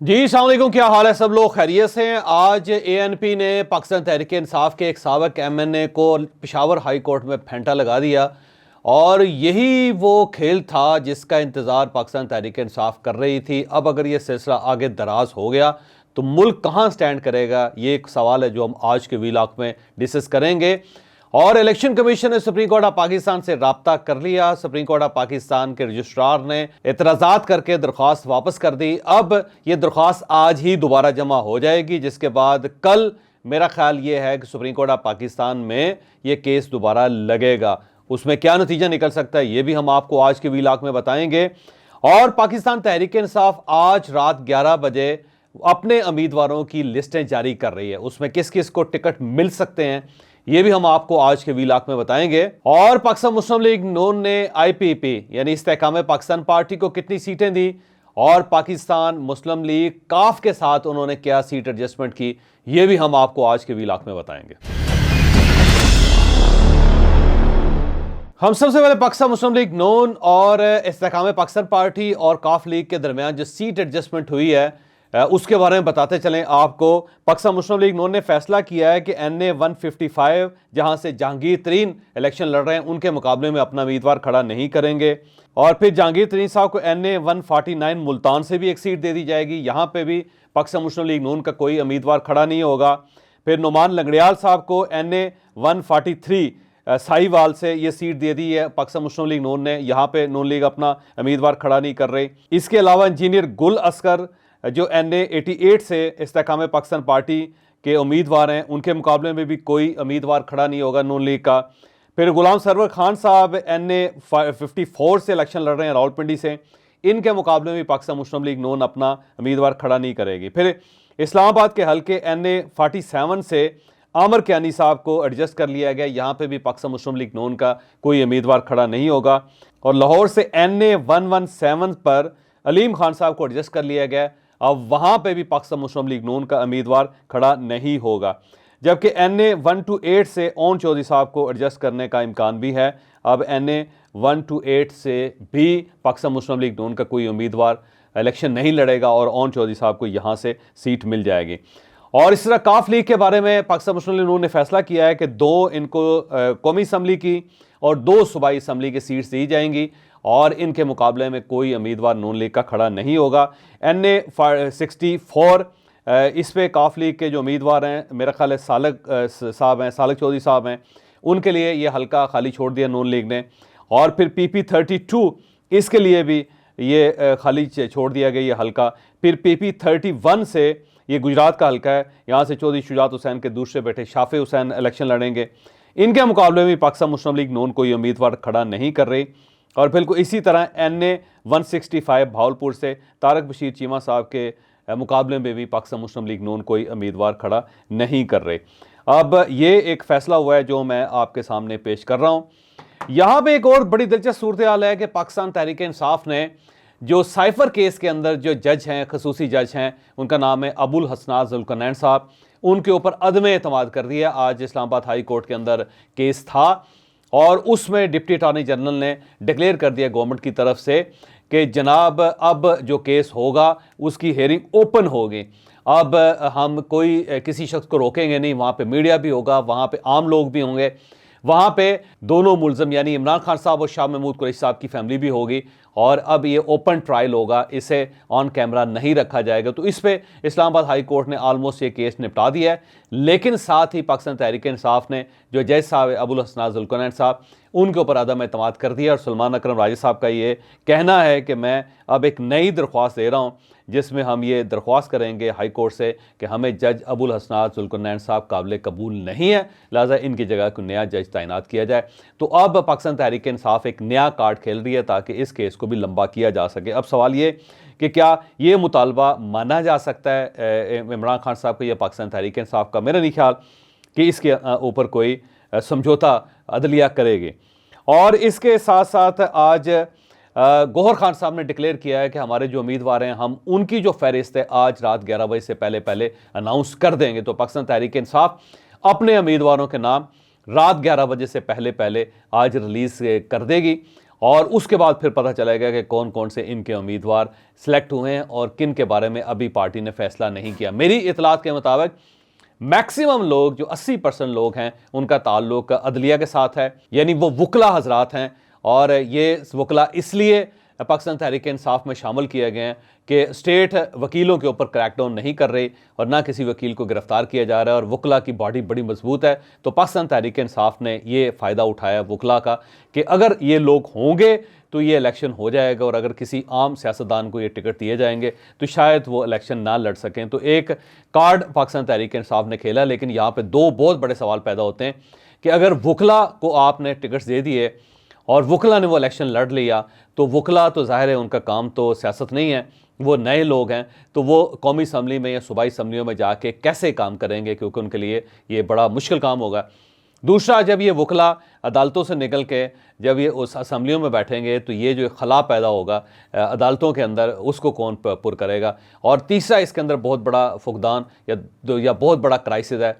जी अस्सलाम वालेकुम, क्या हाल है? सब लोग खैरियत से हैं। आज एएनपी ने पाकिस्तान तहरीक इंसाफ के एक साबिक एमएनए को पेशावर हाई कोर्ट में फेंटा लगा दिया और यही वो खेल था जिसका इंतज़ार पाकिस्तान तहरीक इंसाफ कर रही थी। अब अगर ये सिलसिला आगे दराज हो गया तो मुल्क कहाँ स्टैंड करेगा, ये एक सवाल है जो हम आज के व्लॉग में डिस्कस करेंगे। और इलेक्शन कमीशन ने सुप्रीम कोर्ट ऑफ पाकिस्तान से राब्ता कर लिया। सुप्रीम कोर्ट ऑफ पाकिस्तान के रजिस्ट्रार ने एतराज़ात करके दरख्वास्त वापस कर दी। अब ये दरख्वास्त आज ही दोबारा जमा हो जाएगी, जिसके बाद कल मेरा ख्याल ये है कि सुप्रीम कोर्ट ऑफ पाकिस्तान में ये केस दोबारा लगेगा। उसमें क्या नतीजा निकल सकता है ये भी हम आपको आज के व्लॉग में बताएंगे। और पाकिस्तान तहरीक इंसाफ आज रात 11 बजे अपने उम्मीदवारों की लिस्टें जारी कर रही है। उसमें किस किस को टिकट मिल सकते हैं ये भी हम आपको आज के व्लॉग में बताएंगे। और पाकिस्तान मुस्लिम लीग नून ने आईपीपी यानी इस्तेहकाम पाकिस्तान पार्टी को कितनी सीटें दी और पाकिस्तान मुस्लिम लीग काफ के साथ उन्होंने क्या सीट एडजस्टमेंट की, ये भी हम आपको आज के व्लॉग में बताएंगे। हम सबसे पहले पाकिस्तान मुस्लिम लीग नून और इस्तेहकाम पाकिस्तान पार्टी और काफ लीग के दरमियान जो सीट एडजस्टमेंट हुई है उसके बारे में बताते चलें आपको। पाकिस्तान मुस्लिम लीग नून ने फैसला किया है कि NA 155 जहां से जहांगीर तरीन इलेक्शन लड़ रहे हैं उनके मुकाबले में अपना उम्मीदवार खड़ा नहीं करेंगे। और फिर जहांगीर तरीन साहब को NA 149 मुल्तान से भी एक सीट दे दी जाएगी, यहाँ पे भी पाकिस्तान मुस्लिम लीग नून का कोई उम्मीदवार खड़ा नहीं होगा। फिर नुमान लंगड़ियाल साहब को NA 143 साहिवाल से ये सीट दे दी है पाकिस्तान मुस्लिम लीग नून ने, यहाँ पे नून लीग अपना उम्मीदवार खड़ा नहीं कर रही। इसके अलावा इंजीनियर गुल असगर जो NA 88 से इस्तेहकाम पाकिस्तान पार्टी के उम्मीदवार हैं उनके मुकाबले में भी कोई उम्मीदवार खड़ा नहीं होगा नून लीग का। फिर गुलाम सरवर खान साहब NA 54 से इलेक्शन लड़ रहे हैं रावलपिंडी से, इनके मुकाबले में भी पाकिस्तान मुस्लिम लीग नून अपना उम्मीदवार खड़ा नहीं करेगी। फिर इस्लामाबाद के हल्के NA 47 से आमर कियानी साहब को एडजस्ट कर लिया गया, यहाँ पे भी पाकिस्तान मुस्लिम लीग नून का कोई उम्मीदवार खड़ा नहीं होगा। और लाहौर से NA 117 पर अलीम खान साहब को एडजस्ट कर लिया गया, अब वहां पे भी पाकिस्तान मुस्लिम लीग नून का उम्मीदवार खड़ा नहीं होगा। जबकि NA 128 से ओन चौधरी साहब को एडजस्ट करने का इम्कान भी है। अब NA 128 से भी पाकिस्तान मुस्लिम लीग नून का कोई उम्मीदवार इलेक्शन नहीं लड़ेगा और ओन चौधरी साहब को यहाँ से सीट मिल जाएगी। और इस तरह काफ लीग के बारे में पाकिस्तान मुस्लिम लीग नून ने फैसला किया है कि 2 इनको कौमी असम्बली की और 2 सूबाई असम्बली की सीट्स दी जाएंगी और इनके मुकाबले में कोई उम्मीदवार नून लीग का खड़ा नहीं होगा। NA 64 इस पे काफ लीग के जो उम्मीदवार हैं मेरा ख्याल है सालक साहब हैं, सालक चौधरी साहब हैं, उनके लिए ये हल्का खाली छोड़ दिया नून लीग ने। और फिर PP 32 इसके लिए भी ये खाली छोड़ दिया गया ये हल्का। फिर PP 31 से ये गुजरात का हल्का है, यहाँ से चौधरी शुजात हुसैन के दूसरे बेटे शाफे हुसैन इलेक्शन लड़ेंगे, इनके मुकाबले में पाकिस्तान मुस्लिम लीग नून कोई उम्मीदवार खड़ा नहीं कर रही। और बिल्कुल इसी तरह NA 165 भावलपुर से तारक बशीर चीमा साहब के मुकाबले में भी पाकिस्तान मुस्लिम लीग नून कोई उम्मीदवार खड़ा नहीं कर रहे। अब ये एक फैसला हुआ है जो मैं आपके सामने पेश कर रहा हूँ। यहाँ पे एक और बड़ी दिलचस्प सूरत हाल है कि पाकिस्तान तहरीक इंसाफ ने जो साइफर केस के अंदर जो जज हैं, खसूसी जज हैं, उनका नाम है अबुल हसनात जुल्करनैन साहब, उनके ऊपर अदम एतमाद कर दिया। आज इस्लामाबाद हाई कोर्ट के अंदर केस था और उसमें डिप्टी अटॉर्नी जनरल ने डिक्लेयर कर दिया गवर्नमेंट की तरफ से कि जनाब अब जो केस होगा उसकी हेयरिंग ओपन होगी। अब हम कोई किसी शख्स को रोकेंगे नहीं, वहाँ पे मीडिया भी होगा, वहाँ पे आम लोग भी होंगे, वहाँ पे दोनों मुलजम यानी इमरान खान साहब और शाह महमूद कुरैशी साहब की फैमिली भी होगी और अब ये ओपन ट्रायल होगा, इसे ऑन कैमरा नहीं रखा जाएगा। तो इस पे इस्लामाबाद हाई कोर्ट ने ऑलमोस्ट ये केस निपटा दिया है। लेकिन साथ ही पाकिस्तान तहरीक इंसाफ ने जो जज साहब अबुल हसनात जुल्करनैन साहब उनके ऊपर अदम एतमाद कर दिया और सलमान अकरम राजा साहब का ये कहना है कि मैं अब एक नई दरख्वास्त दे रहा हूँ जिसमें हम ये दरख्वास्त करेंगे हाई कोर्ट से कि हमें जज अबुल हसनात जुल्करनैन साहब काबिल कबूल नहीं है, लिहाजा इनकी जगह कोई नया जज तैनात किया जाए। तो अब पाकिस्तान तहरीक इंसाफ एक नया कार्ड खेल रही है ताकि इस केस को भी लंबा किया जा सके। अब सवाल ये कि क्या ये मुतालबा माना जा सकता है इमरान खान साहब का या पाकिस्तान तहरीक इंसाफ का? मेरा नहीं ख्याल कि इसके ऊपर कोई समझौता अदलिया करेगी। और इसके साथ साथ आज गौहर खान साहब ने डिक्लेयर किया है कि हमारे जो उम्मीदवार हैं हम उनकी जो फहरिस्त है आज रात 11 बजे से पहले पहले अनाउंस कर देंगे। तो पाकिस्तान तहरीक इंसाफ अपने उम्मीदवारों के नाम रात 11 बजे से पहले पहले आज रिलीज कर देगी और उसके बाद फिर पता चलेगा कि कौन कौन से इनके उम्मीदवार सिलेक्ट हुए हैं और किन के बारे में अभी पार्टी ने फैसला नहीं किया। मेरी इतलात के मुताबिक मैक्सिमम लोग, जो 80% लोग हैं, उनका ताल्लुक अदलिया के साथ है, यानी वो वकला हजरात हैं। और ये वकला इसलिए पाकिस्तान तहरीक इंसाफ में शामिल किए गए हैं कि स्टेट वकीलों के ऊपर क्रैकडाउन नहीं कर रही और ना किसी वकील को गिरफ्तार किया जा रहा है, और वकला की बॉडी बड़ी मजबूत है। तो पाकिस्तान तहरीक इंसाफ ने ये फ़ायदा उठाया वकला का कि अगर ये लोग होंगे तो ये इलेक्शन हो जाएगा, और अगर किसी आम सियासतदान को ये टिकट दिए जाएंगे तो शायद वो इलेक्शन ना लड़ सकें। तो एक कार्ड पाकिस्तान तहरीक इंसाफ ने खेला, लेकिन यहाँ पर दो बहुत बड़े सवाल पैदा होते हैं कि अगर वकला को आपने टिकट्स दे दिए और वकला ने वो इलेक्शन लड़ लिया, तो वकला तो ज़ाहिर है उनका काम तो सियासत नहीं है, वो नए लोग हैं, तो वो कौमी असम्बली में या सूबाई असम्बलियों में जाके कैसे काम करेंगे, क्योंकि उनके लिए ये बड़ा मुश्किल काम होगा। दूसरा, जब ये वकला अदालतों से निकल के जब ये उस असम्बलियों में बैठेंगे तो ये जो खला पैदा होगा अदालतों के अंदर, उसको कौन पुर करेगा। और तीसरा, इसके अंदर बहुत बड़ा फुकदान या बहुत बड़ा क्राइसिस है।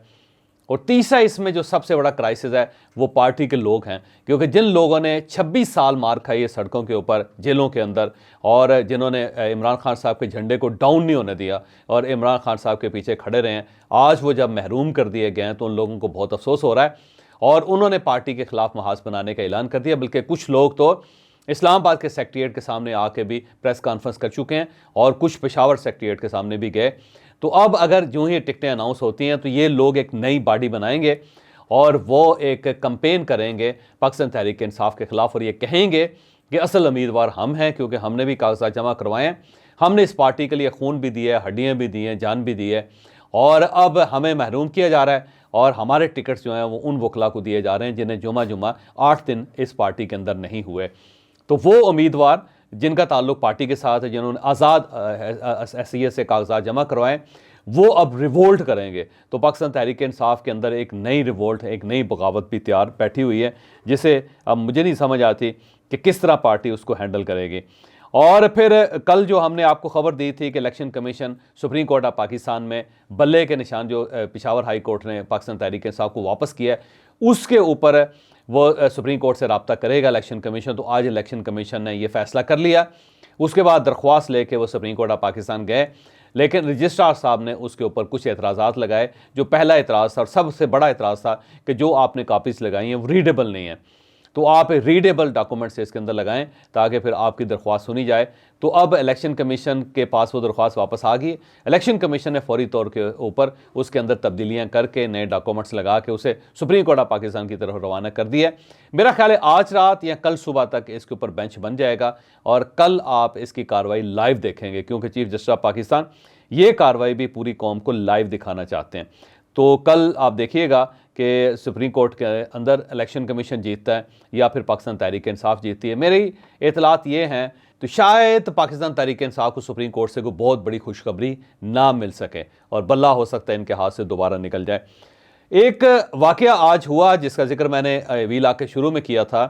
और तीसरा, इसमें जो सबसे बड़ा क्राइसिस है वो पार्टी के लोग हैं, क्योंकि जिन लोगों ने 26 साल मार खाई है सड़कों के ऊपर, जेलों के अंदर, और जिन्होंने इमरान खान साहब के झंडे को डाउन नहीं होने दिया और इमरान खान साहब के पीछे खड़े रहे हैं, आज वो जब महरूम कर दिए गए हैं तो उन लोगों को बहुत अफसोस हो रहा है और उन्होंने पार्टी के खिलाफ महाज बनाने का ऐलान कर दिया। बल्कि कुछ लोग तो इस्लामाबाद के सेक्रेटेरिएट के सामने आके भी प्रेस कॉन्फ्रेंस कर चुके हैं और कुछ पेशावर सेक्रेटेरिएट के सामने भी गए। तो अब अगर जो ही टिकटें अनाउंस होती हैं तो ये लोग एक नई बॉडी बनाएंगे और वो एक कैंपेन करेंगे पाकिस्तान तहरीक इंसाफ के खिलाफ, और ये कहेंगे कि असल उम्मीदवार हम हैं, क्योंकि हमने भी कागजात जमा करवाए हैं, हमने इस पार्टी के लिए खून भी दिया है, हड्डियाँ भी दी हैं, जान भी दी है, और अब हमें महरूम किया जा रहा है और हमारे टिकट्स जो हैं वो उन वकला को दिए जा रहे हैं जिन्हें जुमा 8 दिन इस पार्टी के अंदर नहीं हुए। तो वो उम्मीदवार जिनका ताल्लुक पार्टी के साथ है, जिन्होंने आज़ाद हैसियत से कागजात जमा करवाएं, वो अब रिवोल्ट करेंगे। तो पाकिस्तान तहरीक इंसाफ के अंदर एक नई रिवोल्ट है, एक नई बगावत भी तैयार बैठी हुई है, जिसे अब मुझे नहीं समझ आती कि किस तरह पार्टी उसको हैंडल करेगी। और फिर कल जो हमने आपको खबर दी थी कि election commission supreme court of Pakistan में बल्ले के निशान जो पेशावर हाई कोर्ट ने पाकिस्तान तहरीक इंसाफ को वापस किया है, उसके ऊपर वो सुप्रीम कोर्ट से रब्ता करेगा इलेक्शन कमीशन। तो आज इलेक्शन कमीशन ने ये फैसला कर लिया। उसके बाद दरख्वास्त लेके वो सुप्रीम कोर्ट ऑफ पाकिस्तान गए, लेकिन रजिस्ट्रार साहब ने उसके ऊपर कुछ एतराज़ात लगाए। जो पहला एतराज़ था और सबसे बड़ा एतराज़ था कि जो आपने कापीज़ लगाई हैं वो रीडेबल नहीं है, तो आप रीडेबल डॉक्यूमेंट से इसके अंदर लगाएं ताकि फिर आपकी दरख्वास्त सुनी जाए। तो अब इलेक्शन कमीशन के पास वो दरख्वास्त वापस आ गई। इलेक्शन कमीशन ने फौरी तौर के ऊपर उसके अंदर तब्दीलियां करके नए डॉक्यूमेंट्स लगा के उसे सुप्रीम कोर्ट ऑफ पाकिस्तान की तरफ रवाना कर दिया। मेरा ख्याल है आज रात या कल सुबह तक इसके ऊपर बेंच बन जाएगा और कल आप इसकी कार्रवाई लाइव देखेंगे, क्योंकि चीफ जस्टिस ऑफ पाकिस्तान ये कार्रवाई भी पूरी कौम को लाइव दिखाना चाहते हैं। तो कल आप देखिएगा कि सुप्रीम कोर्ट के अंदर इलेक्शन कमीशन जीतता है या फिर पाकिस्तान तहरीक इंसाफ जीतती है। मेरी इतलात ये हैं तो शायद पाकिस्तान तहरीक इंसाफ को सुप्रीम कोर्ट से कोई बहुत बड़ी खुशखबरी ना मिल सके और बल्ला हो सकता है इनके हाथ से दोबारा निकल जाए। एक वाकया आज हुआ जिसका जिक्र मैंने वीला के शुरू में किया था।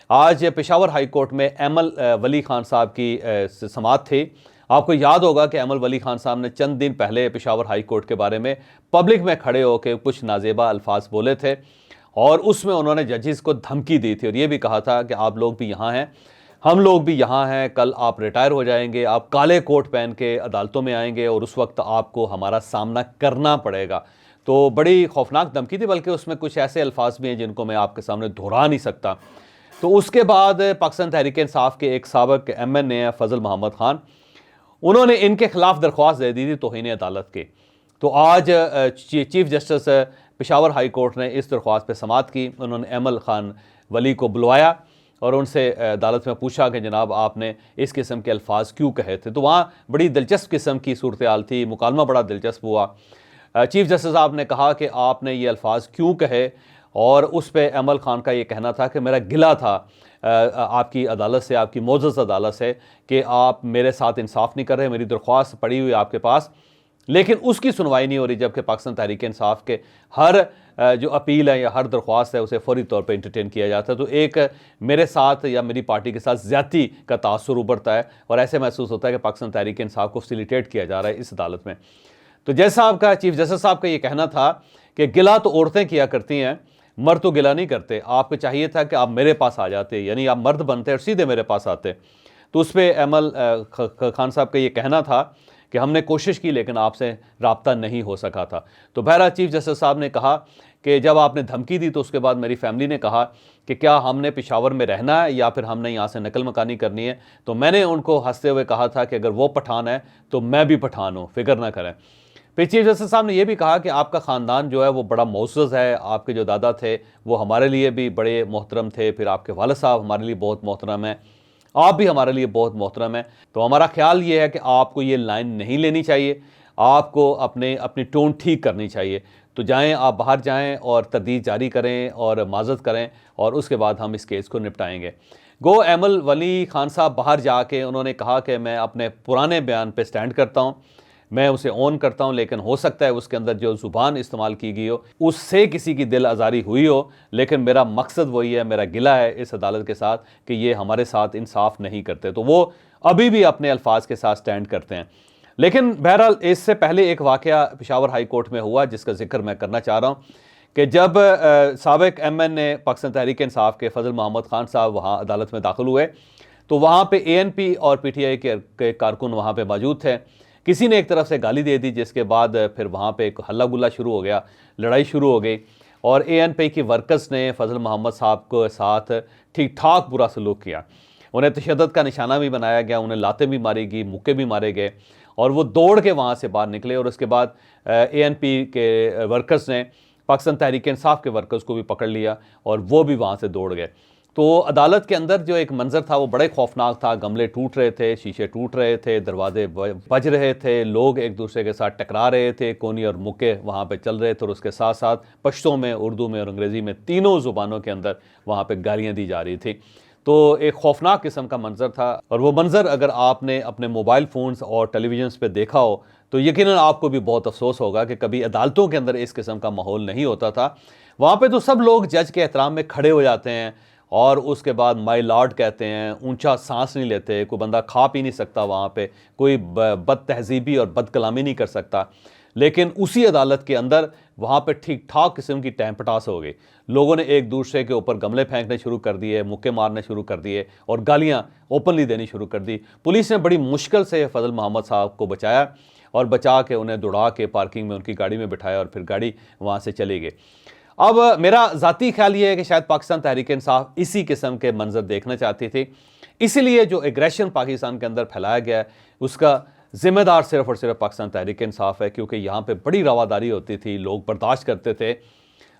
आज पेशावर हाई कोर्ट में अमल वली खान साहब की समाअत थी। आपको याद होगा कि अमल वली खान साहब ने चंद दिन पहले पेशावर हाई कोर्ट के बारे में पब्लिक में खड़े होकर कुछ नाजेबा अल्फाज बोले थे और उसमें उन्होंने जजेस को धमकी दी थी और ये भी कहा था कि आप लोग भी यहाँ हैं, हम लोग भी यहाँ हैं, कल आप रिटायर हो जाएंगे, आप काले कोट पहन के अदालतों में आएंगे और उस वक्त आपको हमारा सामना करना पड़ेगा। तो बड़ी खौफनाक धमकी थी, बल्कि उसमें कुछ ऐसे अल्फाज भी हैं जिनको मैं आपके सामने दोहरा नहीं सकता। तो उसके बाद पाकिस्तान तहरीक इंसाफ के एक साबिक MNA हैं फजल मोहम्मद खान, उन्होंने इनके खिलाफ दरख्वास्त दे दी थी तौहीन अदालत के। तो आज chief justice Peshawar high court ने इस दरख्वास्त पर समाअत की। उन्होंने अमल खान वली को बुलवाया और उनसे अदालत में पूछा कि जनाब आपने इस किस्म के अल्फाज क्यों कहे थे। तो वहाँ बड़ी दिलचस्प किस्म की सूरत हाल थी, मुकालमा बड़ा दिलचस्प हुआ। चीफ जस्टिस साहब ने कहा कि आपने ये अल्फाज क्यों कहे, और उस पर अमल खान का ये कहना था कि मेरा गिला था आपकी अदालत से, आपकी मोअज़्ज़ज़ अदालत से, कि आप मेरे साथ इंसाफ नहीं कर रहे, मेरी दरख्वास्त पड़ी हुई आपके पास, लेकिन उसकी सुनवाई नहीं हो रही, जबकि पाकिस्तान तहरीक इंसाफ के हर जो अपील है या हर दरख्वास्त है उसे फौरी तौर पर इंटरटेन किया जाता है। तो एक मेरे साथ या मेरी पार्टी के साथ ज़्यादती का तासुर उभरता है और ऐसे महसूस होता है कि पाकिस्तान तहरीक इंसाफ को फैसिलिटेट किया जा रहा है इस अदालत में। तो जज साहब का, चीफ जस्टिस साहब का ये कहना था कि गिला तो औरतें किया करती हैं, मर्द तो गिला नहीं करते, आपको चाहिए था कि आप मेरे पास आ जाते, यानी आप मर्द बनते और सीधे मेरे पास आते। तो उस पर एमएल खान साहब का ये कहना था कि हमने कोशिश की लेकिन आपसे राब्ता नहीं हो सका था। तो बहरहाल चीफ जस्टिस साहब ने कहा कि जब आपने धमकी दी तो उसके बाद मेरी फैमिली ने कहा कि क्या हमने पेशावर में रहना है या फिर हमने यहाँ से नकल मकानी करनी है। तो मैंने उनको हंसते हुए कहा था कि अगर वो पठान है तो मैं भी पठान हूँ, फिक्र ना करें। फिर चीफ जस्टिस साहब ने यह भी कहा कि आपका ख़ानदान जो है वो बड़ा मोअज़्ज़ज़ है, आपके जो दादा थे वो हमारे लिए भी बड़े मोहतरम थे, फिर आपके वालिद साहब हमारे लिए बहुत मोहतरम है, आप भी हमारे लिए बहुत मोहतरम है। तो हमारा ख्याल ये है कि आपको ये लाइन नहीं लेनी चाहिए, आपको अपनी टोन ठीक करनी चाहिए। तो जाएं, आप बाहर जाएं और तरदीद जारी करें और माज़रत करें और उसके बाद हम इस केस को निपटाएंगे। गो एमल वली खान साहब बाहर जाके उन्होंने कहा कि मैं अपने पुराने बयान पे स्टैंड करता हूँ, मैं उसे ऑन करता हूं, लेकिन हो सकता है उसके अंदर जो ज़ुबान इस्तेमाल की गई हो उससे किसी की दिल आज़ारी हुई हो, लेकिन मेरा मकसद वही है, मेरा गिला है इस अदालत के साथ कि ये हमारे साथ इंसाफ नहीं करते। तो वो अभी भी अपने अल्फाज के साथ स्टैंड करते हैं। लेकिन बहरहाल इससे पहले एक वाक़या पेशावर हाई कोर्ट में हुआ जिसका जिक्र मैं करना चाह रहा हूँ कि जब साबिक MN ने पाकिस्तान तहरीक इंसाफ के फजल मोहम्मद खान साहब वहाँ अदालत में दाखिल हुए तो वहाँ पर ANP और PTI के कारकुन वहाँ पर मौजूद थे। किसी ने एक तरफ से गाली दे दी जिसके बाद फिर वहाँ पे एक हल्ला गुल्ला शुरू हो गया, लड़ाई शुरू हो गई और ANP की वर्कर्स ने फजल मोहम्मद साहब के साथ ठीक ठाक बुरा सलूक किया। उन्हें तशद्दुद का निशाना भी बनाया गया, उन्हें लातें भी मारी गई, मुक्के भी मारे गए और वो दौड़ के वहाँ से बाहर निकले और उसके बाद ANP के वर्कर्स ने पाकिस्तान तहरीक इंसाफ के वर्कर्स को भी पकड़ लिया और वो भी वहाँ से दौड़ गए। तो अदालत के अंदर जो एक मंजर था वो बड़े खौफनाक था, गमले टूट रहे थे, शीशे टूट रहे थे, दरवाजे बज रहे थे, लोग एक दूसरे के साथ टकरा रहे थे, कोनी और मुक्के वहाँ पे चल रहे थे और उसके साथ साथ पश्तो में, उर्दू में और अंग्रेज़ी में तीनों ज़ुबानों के अंदर वहाँ पे गालियाँ दी जा रही थी। तो एक खौफनाक किस्म का मंजर था और वो मंजर अगर आपने अपने मोबाइल फ़ोन्स और टेलीविजन्स पे देखा हो तो यकीनन आपको भी बहुत अफसोस होगा कि कभी अदालतों के अंदर इस किस्म का माहौल नहीं होता था। वहाँ पे तो सब लोग जज के एहतराम में खड़े हो जाते हैं और उसके बाद माय लॉर्ड कहते हैं, ऊंचा सांस नहीं लेते, कोई बंदा खा पी नहीं सकता, वहाँ पे कोई बद तहजीबी और बद कलामी नहीं कर सकता। लेकिन उसी अदालत के अंदर वहाँ पे ठीक ठाक किस्म की टैं पटास हो गई, लोगों ने एक दूसरे के ऊपर गमले फेंकने शुरू कर दिए, मुक्के मारने शुरू कर दिए और गालियाँ ओपनली देनी शुरू कर दी। पुलिस ने बड़ी मुश्किल से फजल मोहम्मद साहब को बचाया और बचा के उन्हें दौड़ा के पार्किंग में उनकी गाड़ी में बिठाया और फिर गाड़ी वहाँ से चली गई। अब मेरा ज़ाती ख्याल ये है कि शायद पाकिस्तान तहरीक इंसाफ इसी किस्म के मंजर देखना चाहती थी, इसीलिए जो एग्रेशन पाकिस्तान के अंदर फैलाया गया है उसका ज़िम्मेदार सिर्फ और सिर्फ पाकिस्तान तहरीक इंसाफ है, क्योंकि यहाँ पे बड़ी रवादारी होती थी, लोग बर्दाश्त करते थे,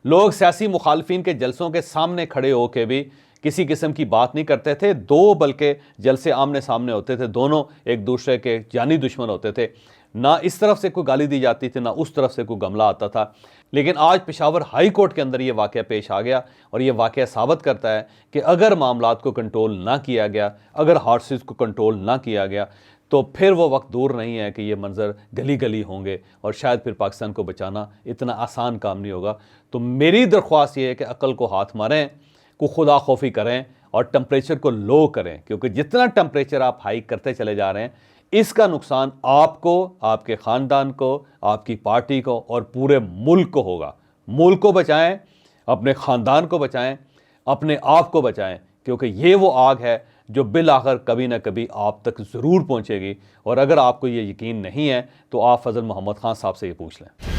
लोग सियासी मुखालफिन के जलसों के सामने खड़े होकर भी किसी किस्म की बात नहीं करते थे। दो बल्कि जलसे आमने सामने होते थे, दोनों एक दूसरे के जानी दुश्मन होते थे, ना इस तरफ से कोई गाली दी जाती थी ना उस तरफ से कोई गमला आता था। लेकिन आज पेशावर हाई कोर्ट के अंदर ये वाक़या पेश आ गया और ये वाक़या साबित करता है कि अगर मामलात को कंट्रोल ना किया गया, अगर हॉर्सेस को कंट्रोल ना किया गया तो फिर वो वक्त दूर नहीं है कि ये मंजर गली गली होंगे और शायद फिर पाकिस्तान को बचाना इतना आसान काम नहीं होगा। तो मेरी दरख्वास्त ये है कि अक्ल को हाथ मारें, को खुदा खौफी करें और टेम्परेचर को लो करें, क्योंकि जितना टेम्परेचर आप हाई करते चले जा रहे हैं इसका नुकसान आपको, आपके ख़ानदान को, आपकी पार्टी को और पूरे मुल्क को होगा। मुल्क को बचाएं, अपने ख़ानदान को बचाएं, अपने आप को बचाएं, क्योंकि ये वो आग है जो बिल आखिर कभी ना कभी आप तक ज़रूर पहुंचेगी। और अगर आपको ये यकीन नहीं है तो आप फजल मोहम्मद खान साहब से ये पूछ लें।